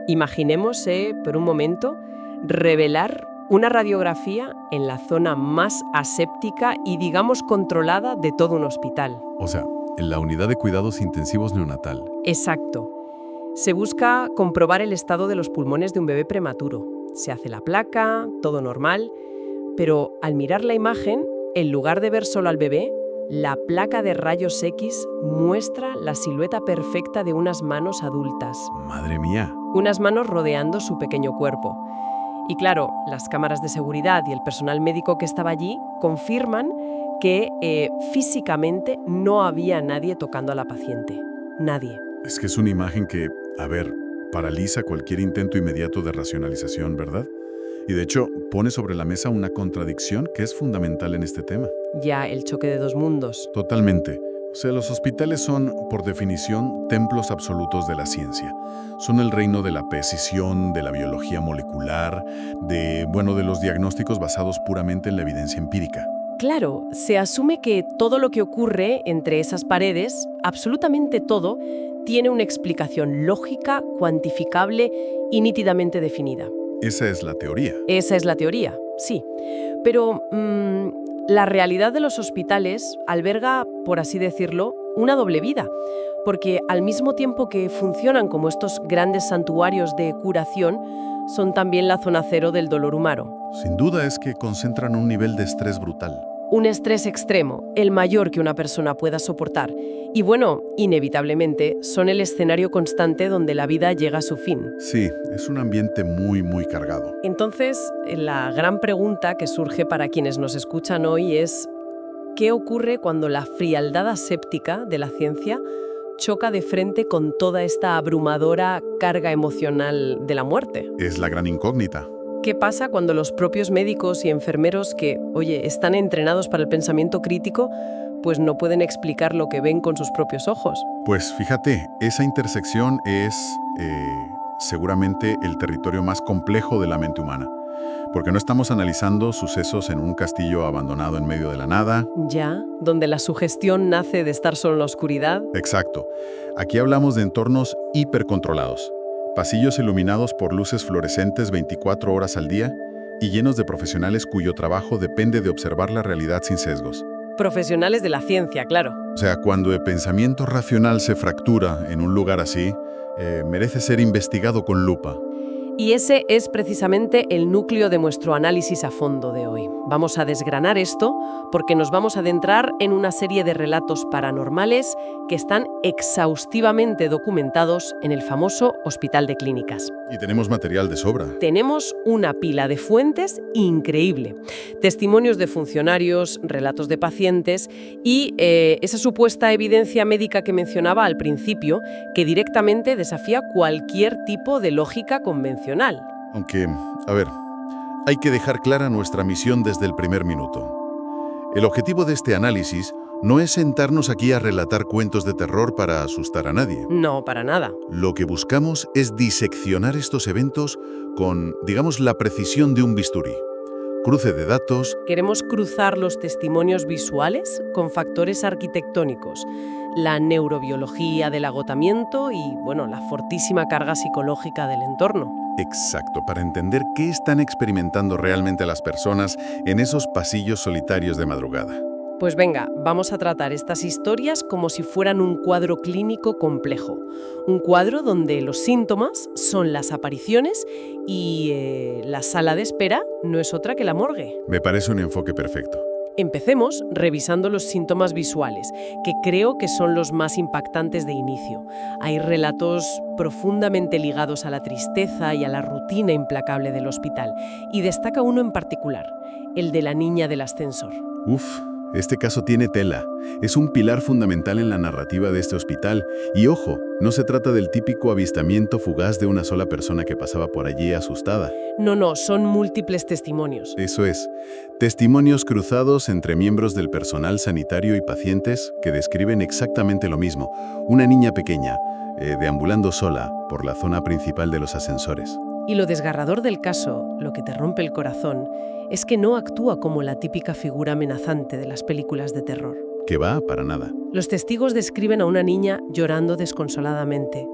Imaginemos, por un momento, revelar una radiografía en la zona más aséptica y, digamos, controlada de todo un hospital. O sea, en la unidad de cuidados intensivos neonatal. Exacto. Se busca comprobar el estado de los pulmones de un bebé prematuro. Se hace la placa, todo normal, pero al mirar la imagen, en lugar de ver solo al bebé, la placa de rayos X muestra la silueta perfecta de unas manos adultas. Madre mía. Unas manos rodeando su pequeño cuerpo. Y claro, las cámaras de seguridad y el personal médico que estaba allí confirman que físicamente no había nadie tocando a la paciente. Nadie. Es que es una imagen que, paraliza cualquier intento inmediato de racionalización, ¿verdad? Y de hecho, pone sobre la mesa una contradicción que es fundamental en este tema. Ya el choque de dos mundos. Totalmente. O sea, los hospitales son, por definición, templos absolutos de la ciencia. Son el reino de la precisión, de la biología molecular, de los diagnósticos basados puramente en la evidencia empírica. Claro, se asume que todo lo que ocurre entre esas paredes, absolutamente todo, tiene una explicación lógica, cuantificable y nítidamente definida. Esa es la teoría. Esa es la teoría, sí. Pero la realidad de los hospitales alberga, por así decirlo, una doble vida. Porque al mismo tiempo que funcionan como estos grandes santuarios de curación, son también la zona cero del dolor humano. Sin duda es que concentran un nivel de estrés brutal. Un estrés extremo, el mayor que una persona pueda soportar. Y inevitablemente, son el escenario constante donde la vida llega a su fin. Sí, es un ambiente muy, muy cargado. Entonces, la gran pregunta que surge para quienes nos escuchan hoy es: ¿qué ocurre cuando la frialdad aséptica de la ciencia choca de frente con toda esta abrumadora carga emocional de la muerte? Es la gran incógnita. ¿Qué pasa cuando los propios médicos y enfermeros que, están entrenados para el pensamiento crítico, pues no pueden explicar lo que ven con sus propios ojos? Pues fíjate, esa intersección es seguramente el territorio más complejo de la mente humana. Porque no estamos analizando sucesos en un castillo abandonado en medio de la nada. Ya, donde la sugestión nace de estar solo en la oscuridad. Exacto. Aquí hablamos de entornos hipercontrolados. Pasillos iluminados por luces fluorescentes 24 horas al día y llenos de profesionales cuyo trabajo depende de observar la realidad sin sesgos. Profesionales de la ciencia, claro. O sea, cuando el pensamiento racional se fractura en un lugar así, merece ser investigado con lupa. Y ese es precisamente el núcleo de nuestro análisis a fondo de hoy. Vamos a desgranar esto porque nos vamos a adentrar en una serie de relatos paranormales que están exhaustivamente documentados en el famoso Hospital de Clínicas. Y tenemos material de sobra. Tenemos una pila de fuentes increíble. Testimonios de funcionarios, relatos de pacientes y esa supuesta evidencia médica que mencionaba al principio, que directamente desafía cualquier tipo de lógica convencional. Aunque, hay que dejar clara nuestra misión desde el primer minuto. El objetivo de este análisis no es sentarnos aquí a relatar cuentos de terror para asustar a nadie. No, para nada. Lo que buscamos es diseccionar estos eventos con, la precisión de un bisturí. Cruce de datos. Queremos cruzar los testimonios visuales con factores arquitectónicos, la neurobiología del agotamiento y, la fortísima carga psicológica del entorno. Exacto, para entender qué están experimentando realmente las personas en esos pasillos solitarios de madrugada. Pues venga, vamos a tratar estas historias como si fueran un cuadro clínico complejo. Un cuadro donde los síntomas son las apariciones y la sala de espera no es otra que la morgue. Me parece un enfoque perfecto. Empecemos revisando los síntomas visuales, que creo que son los más impactantes de inicio. Hay relatos profundamente ligados a la tristeza y a la rutina implacable del hospital, y destaca uno en particular, el de la niña del ascensor. Este caso tiene tela. Es un pilar fundamental en la narrativa de este hospital. Y ojo, no se trata del típico avistamiento fugaz de una sola persona que pasaba por allí asustada. No, son múltiples testimonios. Eso es. Testimonios cruzados entre miembros del personal sanitario y pacientes que describen exactamente lo mismo. Una niña pequeña, deambulando sola por la zona principal de los ascensores. Y lo desgarrador del caso, lo que te rompe el corazón, es que no actúa como la típica figura amenazante de las películas de terror. Que va para nada. Los testigos describen a una niña llorando desconsoladamente,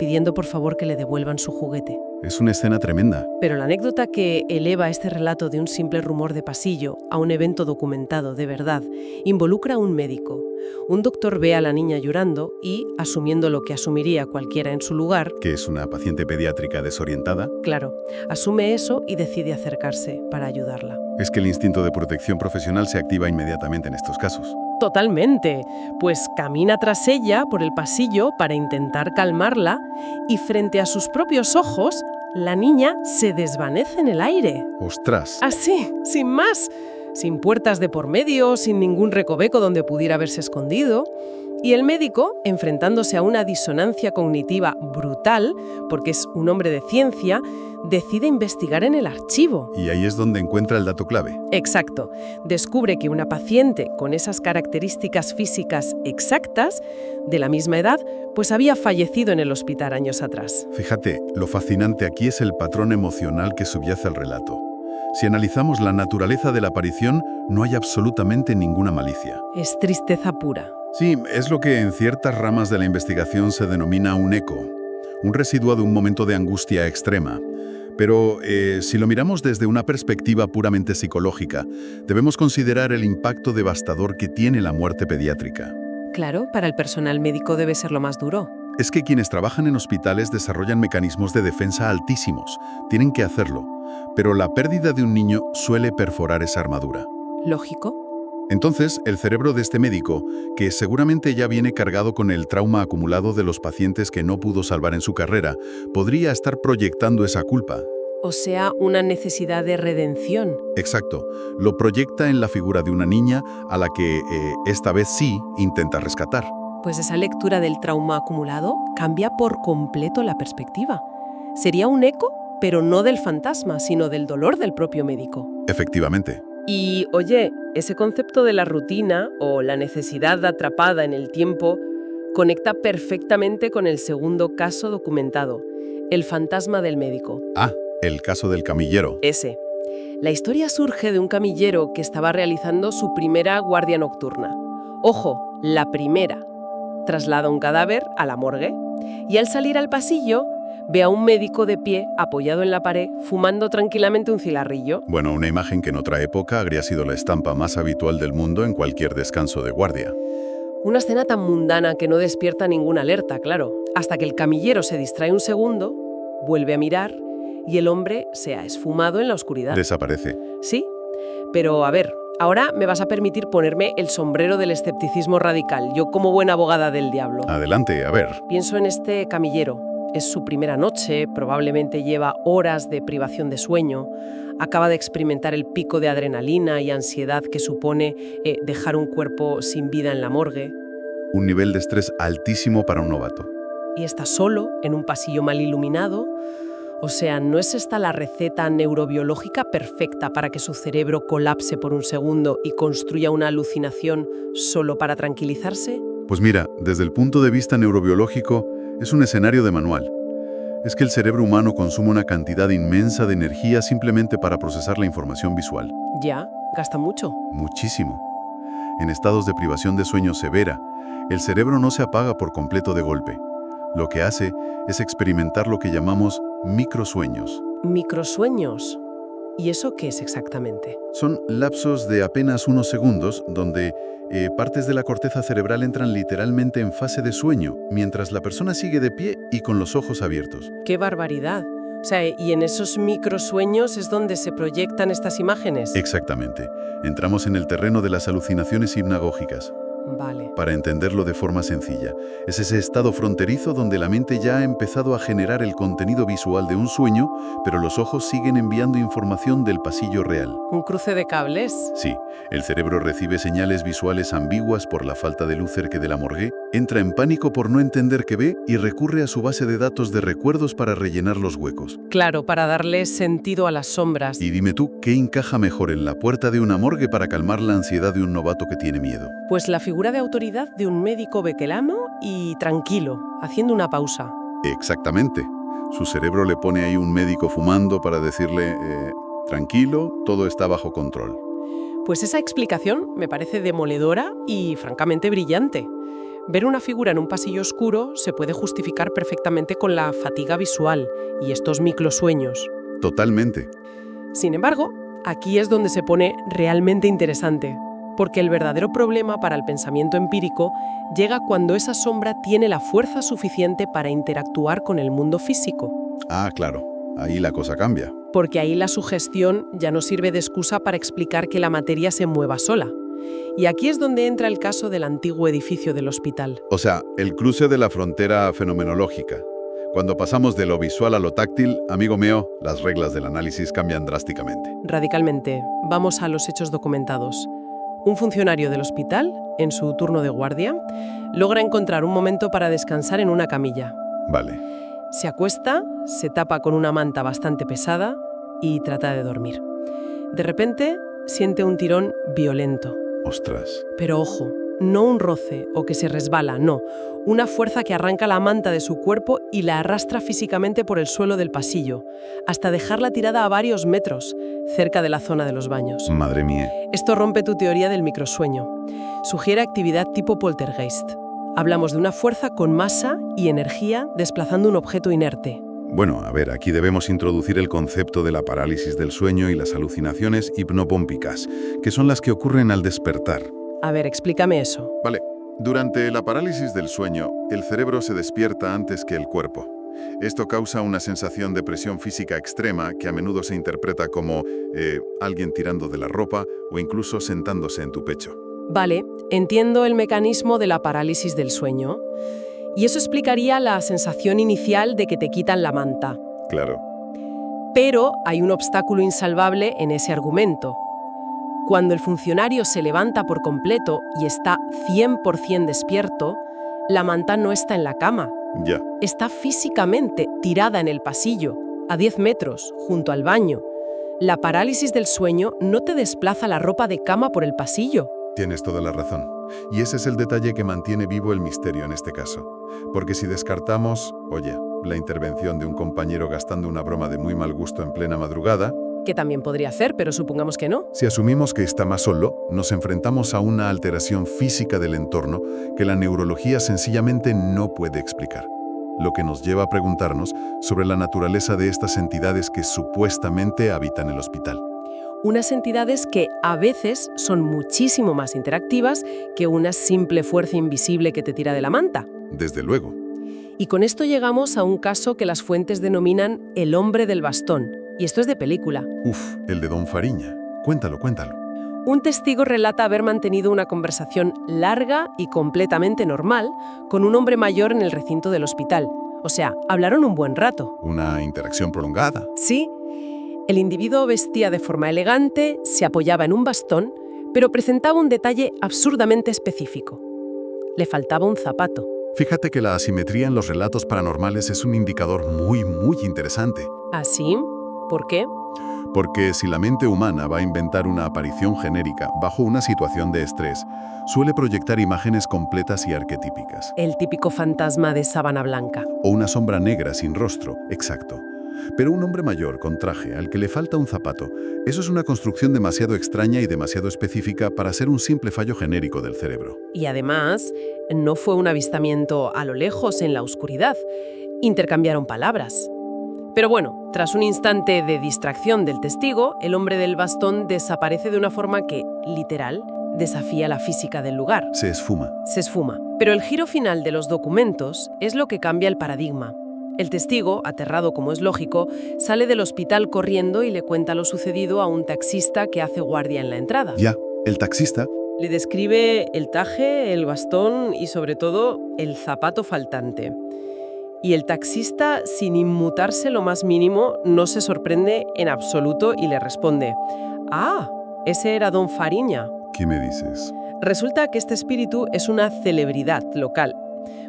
pidiendo por favor que le devuelvan su juguete. Es una escena tremenda. Pero la anécdota que eleva este relato de un simple rumor de pasillo a un evento documentado de verdad involucra a un médico. Un doctor ve a la niña llorando y, asumiendo lo que asumiría cualquiera en su lugar, Que es una paciente pediátrica desorientada. claro, asume eso y decide acercarse para ayudarla. Es que el instinto de protección profesional se activa inmediatamente en estos casos. Totalmente. Pues camina tras ella por el pasillo para intentar calmarla y frente a sus propios ojos, la niña se desvanece en el aire. ¡Ostras! Así, sin más. Sin puertas de por medio, sin ningún recoveco donde pudiera haberse escondido. Y el médico, enfrentándose a una disonancia cognitiva brutal, porque es un hombre de ciencia, decide investigar en el archivo. Y ahí es donde encuentra el dato clave. Exacto. Descubre que una paciente con esas características físicas exactas, de la misma edad, pues había fallecido en el hospital años atrás. Fíjate, lo fascinante aquí es el patrón emocional que subyace al relato. Si analizamos la naturaleza de la aparición, no hay absolutamente ninguna malicia. Es tristeza pura. Sí, es lo que en ciertas ramas de la investigación se denomina un eco, un residuo de un momento de angustia extrema. Pero si lo miramos desde una perspectiva puramente psicológica, debemos considerar el impacto devastador que tiene la muerte pediátrica. Claro, para el personal médico debe ser lo más duro. Es que quienes trabajan en hospitales desarrollan mecanismos de defensa altísimos, tienen que hacerlo, pero la pérdida de un niño suele perforar esa armadura. Lógico. Entonces, el cerebro de este médico, que seguramente ya viene cargado con el trauma acumulado de los pacientes que no pudo salvar en su carrera, podría estar proyectando esa culpa. O sea, una necesidad de redención. Exacto, lo proyecta en la figura de una niña a la que, esta vez sí, intenta rescatar. Pues esa lectura del trauma acumulado cambia por completo la perspectiva. Sería un eco, pero no del fantasma, sino del dolor del propio médico. Efectivamente. Y, oye, ese concepto de la rutina o la necesidad atrapada en el tiempo conecta perfectamente con el segundo caso documentado, el fantasma del médico. Ah, el caso del camillero. Ese. La historia surge de un camillero que estaba realizando su primera guardia nocturna. Ojo, la primera. Traslada un cadáver a la morgue y al salir al pasillo ve a un médico de pie, apoyado en la pared, fumando tranquilamente un cigarrillo. Bueno, una imagen que en otra época habría sido la estampa más habitual del mundo en cualquier descanso de guardia. Una escena tan mundana que no despierta ninguna alerta, claro, hasta que el camillero se distrae un segundo, vuelve a mirar y el hombre se ha esfumado en la oscuridad. Desaparece. Sí, pero a ver, ahora me vas a permitir ponerme el sombrero del escepticismo radical, yo como buena abogada del diablo. Adelante, a ver. Pienso en este camillero. Es su primera noche, probablemente lleva horas de privación de sueño, acaba de experimentar el pico de adrenalina y ansiedad que supone dejar un cuerpo sin vida en la morgue, Un nivel de estrés altísimo para un novato. y está solo en un pasillo mal iluminado. O sea, ¿no es esta la receta neurobiológica perfecta para que su cerebro colapse por un segundo y construya una alucinación solo para tranquilizarse? Pues mira, desde el punto de vista neurobiológico, es un escenario de manual. Es que el cerebro humano consume una cantidad inmensa de energía simplemente para procesar la información visual. Ya, gasta mucho. Muchísimo. En estados de privación de sueño severa, el cerebro no se apaga por completo de golpe. Lo que hace es experimentar lo que llamamos microsueños. Microsueños. ¿Y eso qué es exactamente? Son lapsos de apenas unos segundos donde partes de la corteza cerebral entran literalmente en fase de sueño, mientras la persona sigue de pie y con los ojos abiertos. ¡Qué barbaridad! O sea, y en esos microsueños es donde se proyectan estas imágenes. Exactamente. Entramos en el terreno de las alucinaciones hipnagógicas. Vale. Para entenderlo de forma sencilla, es ese estado fronterizo donde la mente ya ha empezado a generar el contenido visual de un sueño, pero los ojos siguen enviando información del pasillo real. ¿Un cruce de cables? Sí, el cerebro recibe señales visuales ambiguas por la falta de luz cerca de la morgue, entra en pánico por no entender qué ve y recurre a su base de datos de recuerdos para rellenar los huecos. Claro, para darle sentido a las sombras. Y dime tú, ¿qué encaja mejor en la puerta de una morgue para calmar la ansiedad de un novato que tiene miedo? Pues la figura de autoridad de un médico bequelano y tranquilo, haciendo una pausa. Exactamente. Su cerebro le pone ahí un médico fumando para decirle, tranquilo, todo está bajo control. Pues esa explicación me parece demoledora y francamente brillante. Ver una figura en un pasillo oscuro se puede justificar perfectamente con la fatiga visual y estos microsueños. Totalmente. Sin embargo, aquí es donde se pone realmente interesante, porque el verdadero problema para el pensamiento empírico llega cuando esa sombra tiene la fuerza suficiente para interactuar con el mundo físico. Ah, claro. Ahí la cosa cambia. Porque ahí la sugestión ya no sirve de excusa para explicar que la materia se mueva sola. Y aquí es donde entra el caso del antiguo edificio del hospital. O sea, el cruce de la frontera fenomenológica. Cuando pasamos de lo visual a lo táctil, amigo mío, las reglas del análisis cambian drásticamente. Radicalmente, vamos a los hechos documentados. Un funcionario del hospital, en su turno de guardia, logra encontrar un momento para descansar en una camilla. Vale. Se acuesta, se tapa con una manta bastante pesada y trata de dormir. De repente, siente un tirón violento. Ostras. Pero ojo, no un roce o que se resbala, no. Una fuerza que arranca la manta de su cuerpo y la arrastra físicamente por el suelo del pasillo, hasta dejarla tirada a varios metros, cerca de la zona de los baños. Madre mía. Esto rompe tu teoría del microsueño. Sugiere actividad tipo poltergeist. Hablamos de una fuerza con masa y energía desplazando un objeto inerte. Bueno, a ver, aquí debemos introducir el concepto de la parálisis del sueño y las alucinaciones hipnopómpicas, que son las que ocurren al despertar. A ver, explícame eso. Vale, durante la parálisis del sueño, el cerebro se despierta antes que el cuerpo. Esto causa una sensación de presión física extrema que a menudo se interpreta como alguien tirando de la ropa o incluso sentándose en tu pecho. Vale, entiendo el mecanismo de la parálisis del sueño. Y eso explicaría la sensación inicial de que te quitan la manta. Claro. Pero hay un obstáculo insalvable en ese argumento. Cuando el funcionario se levanta por completo y está 100% despierto, la manta no está en la cama. Ya. Está físicamente tirada en el pasillo, a 10 metros, junto al baño. La parálisis del sueño no te desplaza la ropa de cama por el pasillo. Tienes toda la razón. Y ese es el detalle que mantiene vivo el misterio en este caso. Porque si descartamos, oye, la intervención de un compañero gastando una broma de muy mal gusto en plena madrugada, Que también podría hacer, pero supongamos que no. si asumimos que está más solo, nos enfrentamos a una alteración física del entorno que la neurología sencillamente no puede explicar. Lo que nos lleva a preguntarnos sobre la naturaleza de estas entidades que supuestamente habitan el hospital. Unas entidades que a veces son muchísimo más interactivas que una simple fuerza invisible que te tira de la manta. Desde luego. Y con esto llegamos a un caso que las fuentes denominan el hombre del bastón. Y esto es de película. Uf, el de Don Fariña. Cuéntalo. Un testigo relata haber mantenido una conversación larga y completamente normal con un hombre mayor en el recinto del hospital. O sea, hablaron un buen rato. Una interacción prolongada. Sí. El individuo vestía de forma elegante, se apoyaba en un bastón, pero presentaba un detalle absurdamente específico. Le faltaba un zapato. Fíjate que la asimetría en los relatos paranormales es un indicador muy interesante. ¿Así? ¿Por qué? Porque si la mente humana va a inventar una aparición genérica bajo una situación de estrés, suele proyectar imágenes completas y arquetípicas. El típico fantasma de sábana blanca. O una sombra negra sin rostro, exacto. Pero un hombre mayor con traje al que le falta un zapato, eso es una construcción demasiado extraña y demasiado específica para ser un simple fallo genérico del cerebro. Y además, no fue un avistamiento a lo lejos en la oscuridad. Intercambiaron palabras. Pero bueno, tras un instante de distracción del testigo, el hombre del bastón desaparece de una forma que, literal, desafía la física del lugar. Se esfuma. Se esfuma. Pero el giro final de los documentos es lo que cambia el paradigma. El testigo, aterrado como es lógico, sale del hospital corriendo y le cuenta lo sucedido a un taxista que hace guardia en la entrada. Ya, el taxista. Le describe el taje, el bastón y, sobre todo, el zapato faltante. Y el taxista, sin inmutarse lo más mínimo, no se sorprende en absoluto y le responde: «Ah, ese era don Fariña». ¿Qué me dices? Resulta que este espíritu es una celebridad local,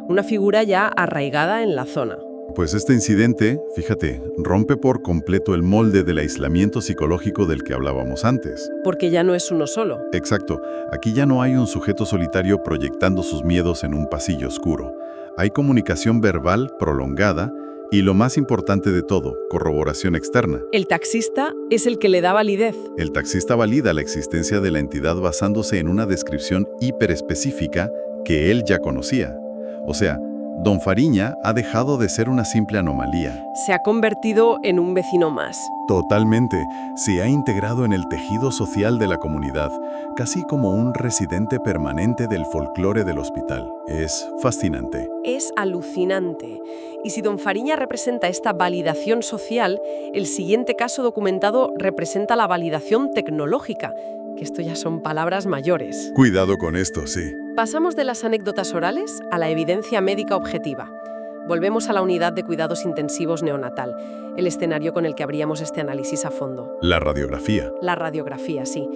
una figura ya arraigada en la zona. Pues este incidente, fíjate, rompe por completo el molde del aislamiento psicológico del que hablábamos antes. Porque ya no es uno solo. Exacto. Aquí ya no hay un sujeto solitario proyectando sus miedos en un pasillo oscuro. Hay comunicación verbal prolongada y, lo más importante de todo, corroboración externa. El taxista es el que le da validez. El taxista valida la existencia de la entidad basándose en una descripción hiperespecífica que él ya conocía. O sea, Don Fariña ha dejado de ser una simple anomalía. Se ha convertido en un vecino más. Totalmente, se ha integrado en el tejido social de la comunidad, casi como un residente permanente del folclore del hospital. Es fascinante. Es alucinante. Y si Don Fariña representa esta validación social, el siguiente caso documentado representa la validación tecnológica, que esto ya son palabras mayores. Cuidado con esto, sí. Pasamos de las anécdotas orales a la evidencia médica objetiva. Volvemos a la unidad de cuidados intensivos neonatal, el escenario con el que abríamos este análisis a fondo. La radiografía. La radiografía, sí.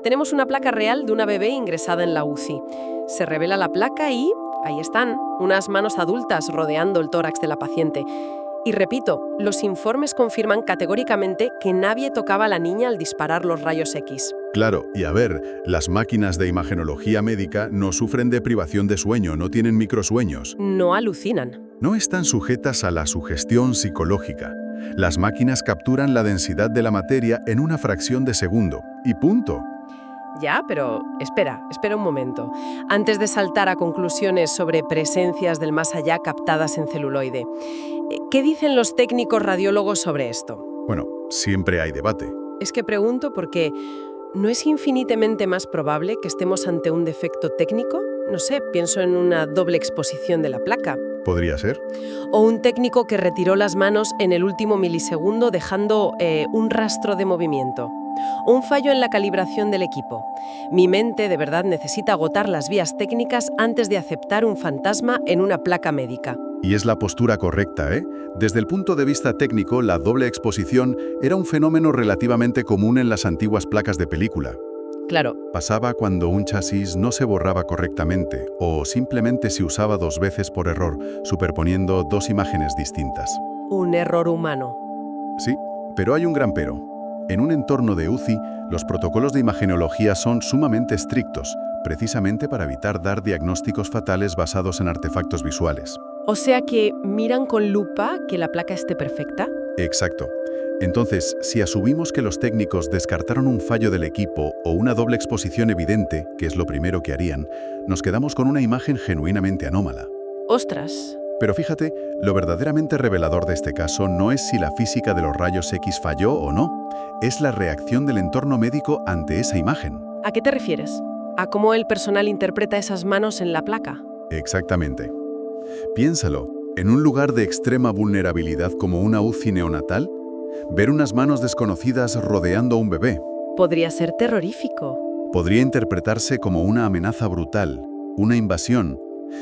Tenemos una placa real de una bebé ingresada en la UCI. Se revela la placa y ahí están, unas manos adultas rodeando el tórax de la paciente. Y repito, los informes confirman categóricamente que nadie tocaba a la niña al disparar los rayos X. Claro, y a ver, las máquinas de imagenología médica no sufren de privación de sueño, no tienen microsueños. No alucinan. No están sujetas a la sugestión psicológica. Las máquinas capturan la densidad de la materia en una fracción de segundo. Y punto. Ya, pero espera un momento. Antes de saltar a conclusiones sobre presencias del más allá captadas en celuloide, ¿qué dicen los técnicos radiólogos sobre esto? Bueno, siempre hay debate. Es que pregunto porque ¿no es infinitamente más probable que estemos ante un defecto técnico? No sé, pienso en una doble exposición de la placa. ¿Podría ser? O un técnico que retiró las manos en el último milisegundo dejando un rastro de movimiento. O un fallo en la calibración del equipo. Mi mente de verdad necesita agotar las vías técnicas antes de aceptar un fantasma en una placa médica. Y es la postura correcta, ¿eh? Desde el punto de vista técnico, la doble exposición era un fenómeno relativamente común en las antiguas placas de película. Claro. Pasaba cuando un chasis no se borraba correctamente o simplemente se usaba dos veces por error, superponiendo dos imágenes distintas. Un error humano. Sí, pero hay un gran pero. En un entorno de UCI, los protocolos de imagenología son sumamente estrictos, precisamente para evitar dar diagnósticos fatales basados en artefactos visuales. O sea que miran con lupa que la placa esté perfecta. Exacto. Entonces, si asumimos que los técnicos descartaron un fallo del equipo o una doble exposición evidente, que es lo primero que harían, nos quedamos con una imagen genuinamente anómala. ¡Ostras! Pero fíjate, lo verdaderamente revelador de este caso no es si la física de los rayos X falló o no, es la reacción del entorno médico ante esa imagen. ¿A qué te refieres? ¿A cómo el personal interpreta esas manos en la placa? Exactamente. Piénsalo, en un lugar de extrema vulnerabilidad como una UCI neonatal, ver unas manos desconocidas rodeando a un bebé Podría ser terrorífico. podría interpretarse como una amenaza brutal, una invasión.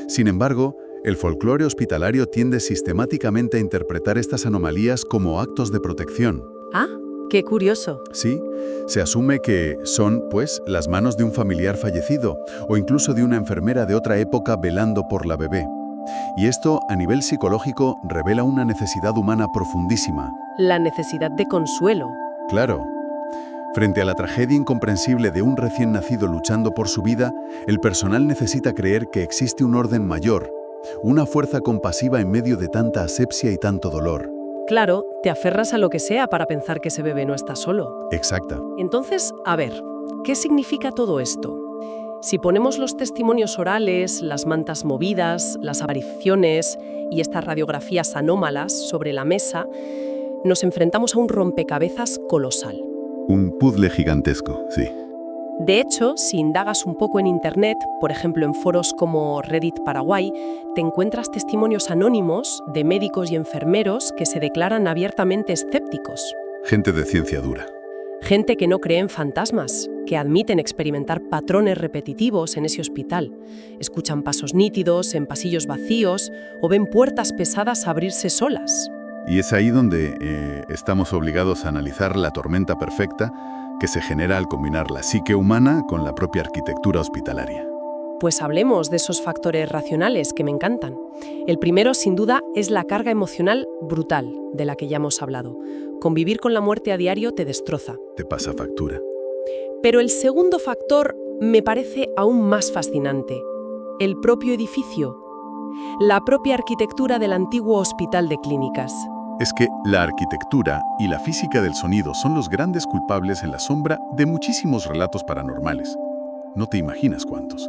Sin embargo, el folclore hospitalario tiende sistemáticamente a interpretar estas anomalías como actos de protección. Ah, qué curioso. Sí, se asume que son, pues, las manos de un familiar fallecido o incluso de una enfermera de otra época velando por la bebé. Y esto, a nivel psicológico, revela una necesidad humana profundísima. La necesidad de consuelo. Claro. Frente a la tragedia incomprensible de un recién nacido luchando por su vida, el personal necesita creer que existe un orden mayor, una fuerza compasiva en medio de tanta asepsia y tanto dolor. Claro, te aferras a lo que sea para pensar que ese bebé no está solo. Exacta. Entonces, a ver, ¿qué significa todo esto? Si ponemos los testimonios orales, las mantas movidas, las apariciones y estas radiografías anómalas sobre la mesa, nos enfrentamos a un rompecabezas colosal. Un puzzle gigantesco, sí. De hecho, si indagas un poco en Internet, por ejemplo en foros como Reddit Paraguay, te encuentras testimonios anónimos de médicos y enfermeros que se declaran abiertamente escépticos. Gente de ciencia dura. Gente que no cree en fantasmas, que admiten experimentar patrones repetitivos en ese hospital. Escuchan pasos nítidos en pasillos vacíos o ven puertas pesadas abrirse solas. Y es ahí donde estamos obligados a analizar la tormenta perfecta que se genera al combinar la psique humana con la propia arquitectura hospitalaria. Pues hablemos de esos factores racionales que me encantan. El primero, sin duda, es la carga emocional brutal de la que ya hemos hablado. Convivir con la muerte a diario te destroza. Te pasa factura. Pero el segundo factor me parece aún más fascinante. El propio edificio. La propia arquitectura del antiguo hospital de clínicas. Es que la arquitectura y la física del sonido son los grandes culpables en la sombra de muchísimos relatos paranormales. No te imaginas cuántos.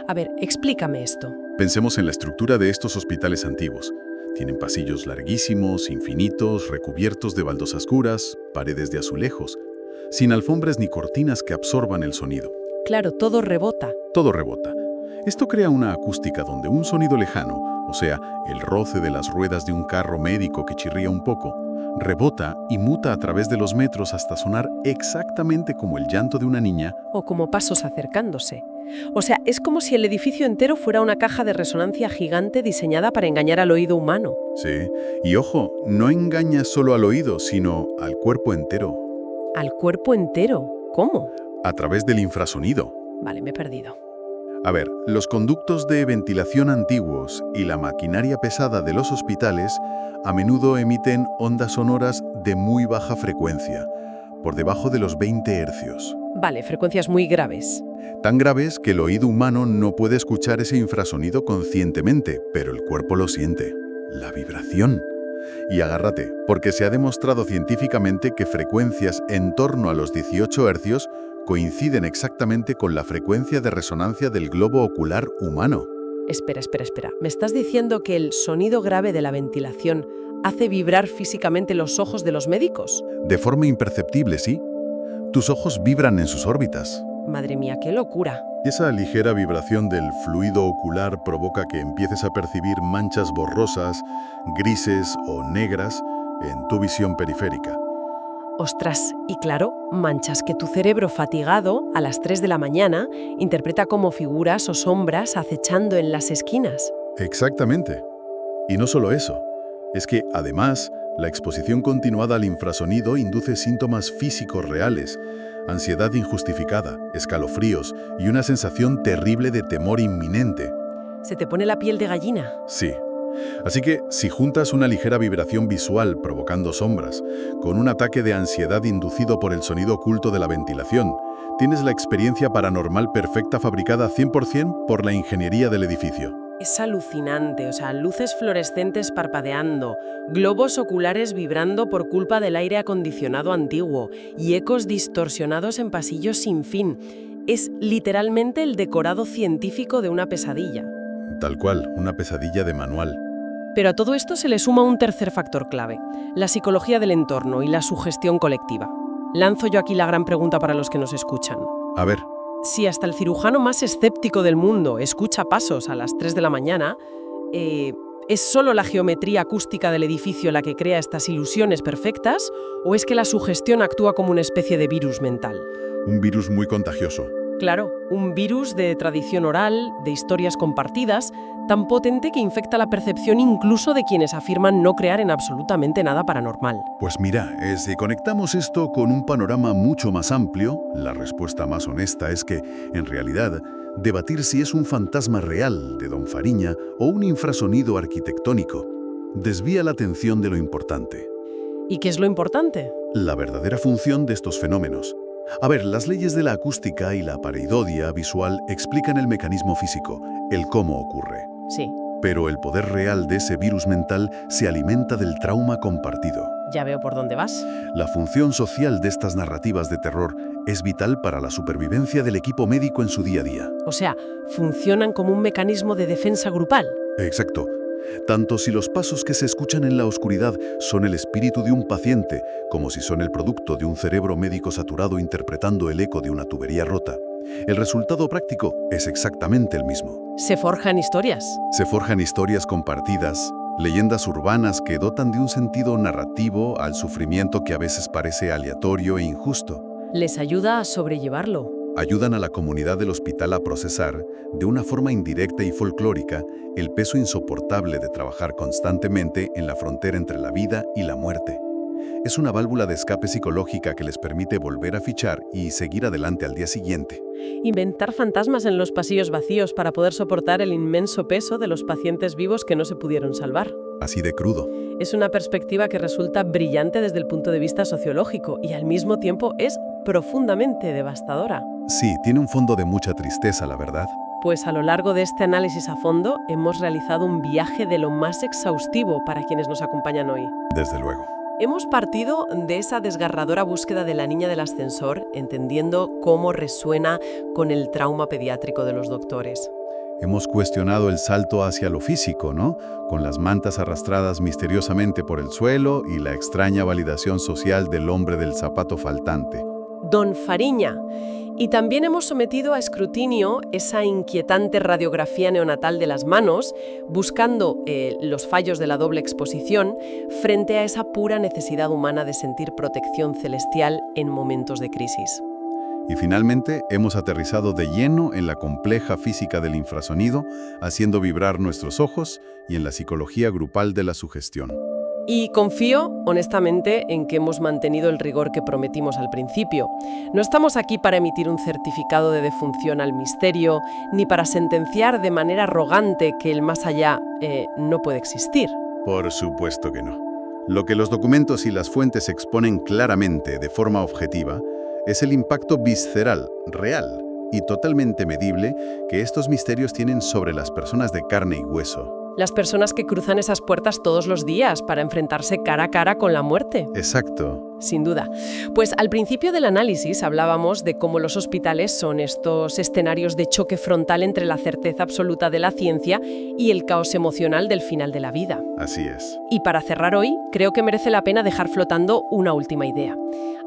A ver, explícame esto. Pensemos en la estructura de estos hospitales antiguos. Tienen pasillos larguísimos, infinitos, recubiertos de baldosas oscuras, paredes de azulejos, sin alfombras ni cortinas que absorban el sonido. Claro, todo rebota. Todo rebota. Esto crea una acústica donde un sonido lejano, o sea, el roce de las ruedas de un carro médico que chirría un poco, rebota y muta a través de los metros hasta sonar exactamente como el llanto de una niña. O como pasos acercándose. O sea, es como si el edificio entero fuera una caja de resonancia gigante diseñada para engañar al oído humano. Sí, y ojo, no engaña solo al oído, sino al cuerpo entero, ¿Al cuerpo entero? ¿Cómo? a través del infrasonido. Vale, me he perdido. A ver, los conductos de ventilación antiguos y la maquinaria pesada de los hospitales a menudo emiten ondas sonoras de muy baja frecuencia, por debajo de los 20 hercios. Vale, frecuencias muy graves. Tan graves que el oído humano no puede escuchar ese infrasonido conscientemente, pero el cuerpo lo siente. La vibración. Y agárrate, porque se ha demostrado científicamente que frecuencias en torno a los 18 hercios coinciden exactamente con la frecuencia de resonancia del globo ocular humano. Espera. ¿Me estás diciendo que el sonido grave de la ventilación hace vibrar físicamente los ojos de los médicos? De forma imperceptible, ¿sí? Tus ojos vibran en sus órbitas. Madre mía, qué locura. Y esa ligera vibración del fluido ocular provoca que empieces a percibir manchas borrosas, grises o negras en tu visión periférica. Ostras, y claro, manchas que tu cerebro fatigado, a las 3 de la mañana, interpreta como figuras o sombras acechando en las esquinas. Exactamente. Y no solo eso, es que además la exposición continuada al infrasonido induce síntomas físicos reales, ansiedad injustificada, escalofríos y una sensación terrible de temor inminente. ¿Se te pone la piel de gallina? Sí. Así que, si juntas una ligera vibración visual provocando sombras, con un ataque de ansiedad inducido por el sonido oculto de la ventilación, tienes la experiencia paranormal perfecta fabricada 100% por la ingeniería del edificio. Es alucinante, o sea, luces fluorescentes parpadeando, globos oculares vibrando por culpa del aire acondicionado antiguo y ecos distorsionados en pasillos sin fin. Es literalmente el decorado científico de una pesadilla. Tal cual, una pesadilla de manual. Pero a todo esto se le suma un tercer factor clave, la psicología del entorno y la sugestión colectiva. Lanzo yo aquí la gran pregunta para los que nos escuchan. A ver, Si hasta el cirujano más escéptico del mundo escucha pasos a las 3 de la mañana, ¿es solo la geometría acústica del edificio la que crea estas ilusiones perfectas o es que la sugestión actúa como una especie de virus mental? un virus muy contagioso. Claro, un virus de tradición oral, de historias compartidas, tan potente que infecta la percepción incluso de quienes afirman no creer en absolutamente nada paranormal. Pues mira, si conectamos esto con un panorama mucho más amplio, la respuesta más honesta es que, en realidad, debatir si es un fantasma real de Don Fariña o un infrasonido arquitectónico desvía la atención de lo importante, ¿Y qué es lo importante? la verdadera función de estos fenómenos. A ver, las leyes de la acústica y la pareidodia visual explican el mecanismo físico, el cómo ocurre. Sí, Pero el poder real de ese virus mental se alimenta del trauma compartido. ya veo por dónde vas. La función social de estas narrativas de terror es vital para la supervivencia del equipo médico en su día a día. O sea, funcionan como un mecanismo de defensa grupal. Exacto. Tanto si los pasos que se escuchan en la oscuridad son el espíritu de un paciente, como si son el producto de un cerebro médico saturado interpretando el eco de una tubería rota, el resultado práctico es exactamente el mismo. Se forjan historias. Se forjan historias compartidas, leyendas urbanas que dotan de un sentido narrativo al sufrimiento que a veces parece aleatorio e injusto. Les ayuda a sobrellevarlo. Ayudan a la comunidad del hospital a procesar, de una forma indirecta y folclórica, el peso insoportable de trabajar constantemente en la frontera entre la vida y la muerte. Es una válvula de escape psicológica que les permite volver a fichar y seguir adelante al día siguiente. Inventar fantasmas en los pasillos vacíos para poder soportar el inmenso peso de los pacientes vivos que no se pudieron salvar. Así de crudo. Es una perspectiva que resulta brillante desde el punto de vista sociológico y al mismo tiempo es profundamente devastadora. Sí, tiene un fondo de mucha tristeza, la verdad. Pues a lo largo de este análisis a fondo hemos realizado un viaje de lo más exhaustivo para quienes nos acompañan hoy. Desde luego. Hemos partido de esa desgarradora búsqueda de la niña del ascensor, entendiendo cómo resuena con el trauma pediátrico de los doctores. Hemos cuestionado el salto hacia lo físico, ¿no? Con las mantas arrastradas misteriosamente por el suelo y la extraña validación social del hombre del zapato faltante. Don Fariña. Y también hemos sometido a escrutinio esa inquietante radiografía neonatal de las manos, buscando los fallos de la doble exposición frente a esa pura necesidad humana de sentir protección celestial en momentos de crisis. Y finalmente hemos aterrizado de lleno en la compleja física del infrasonido, haciendo vibrar nuestros ojos y en la psicología grupal de la sugestión. Y confío, honestamente, en que hemos mantenido el rigor que prometimos al principio. No estamos aquí para emitir un certificado de defunción al misterio, ni para sentenciar de manera arrogante que el más allá no puede existir. Por supuesto que no. Lo que los documentos y las fuentes exponen claramente, de forma objetiva, es el impacto visceral, real y totalmente medible que estos misterios tienen sobre las personas de carne y hueso. Las personas que cruzan esas puertas todos los días para enfrentarse cara a cara con la muerte. Exacto. Sin duda. Pues al principio del análisis hablábamos de cómo los hospitales son estos escenarios de choque frontal entre la certeza absoluta de la ciencia y el caos emocional del final de la vida. Así es. Y para cerrar hoy, creo que merece la pena dejar flotando una última idea.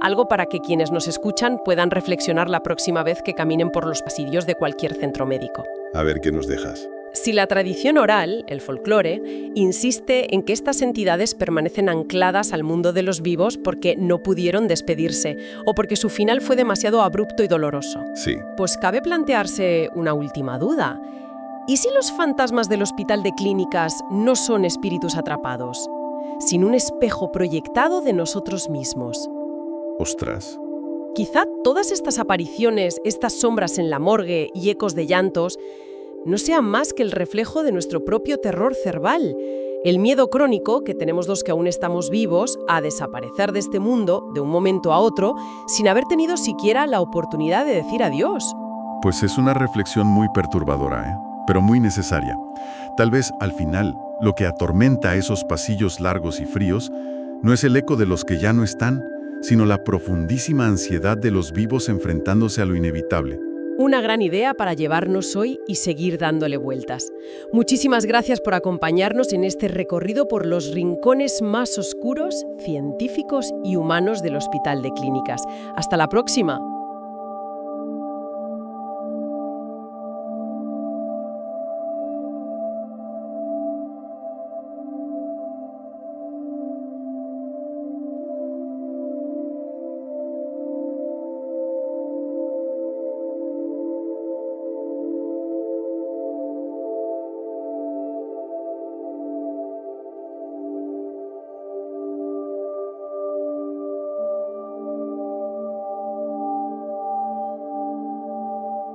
Algo para que quienes nos escuchan puedan reflexionar la próxima vez que caminen por los pasillos de cualquier centro médico. A ver qué nos dejas. Si la tradición oral, el folclore, insiste en que estas entidades permanecen ancladas al mundo de los vivos porque no pudieron despedirse o porque su final fue demasiado abrupto y doloroso, Sí. pues cabe plantearse una última duda. ¿Y si los fantasmas del hospital de clínicas no son espíritus atrapados, sino un espejo proyectado de nosotros mismos? Ostras. Quizá todas estas apariciones, estas sombras en la morgue y ecos de llantos, no sean más que el reflejo de nuestro propio terror cerval, el miedo crónico que tenemos los que aún estamos vivos a desaparecer de este mundo de un momento a otro sin haber tenido siquiera la oportunidad de decir adiós. Pues es una reflexión muy perturbadora, pero muy necesaria. Tal vez, al final, lo que atormenta esos pasillos largos y fríos no es el eco de los que ya no están, sino la profundísima ansiedad de los vivos enfrentándose a lo inevitable. Una gran idea para llevarnos hoy y seguir dándole vueltas. Muchísimas gracias por acompañarnos en este recorrido por los rincones más oscuros, científicos y humanos del Hospital de Clínicas. Hasta la próxima.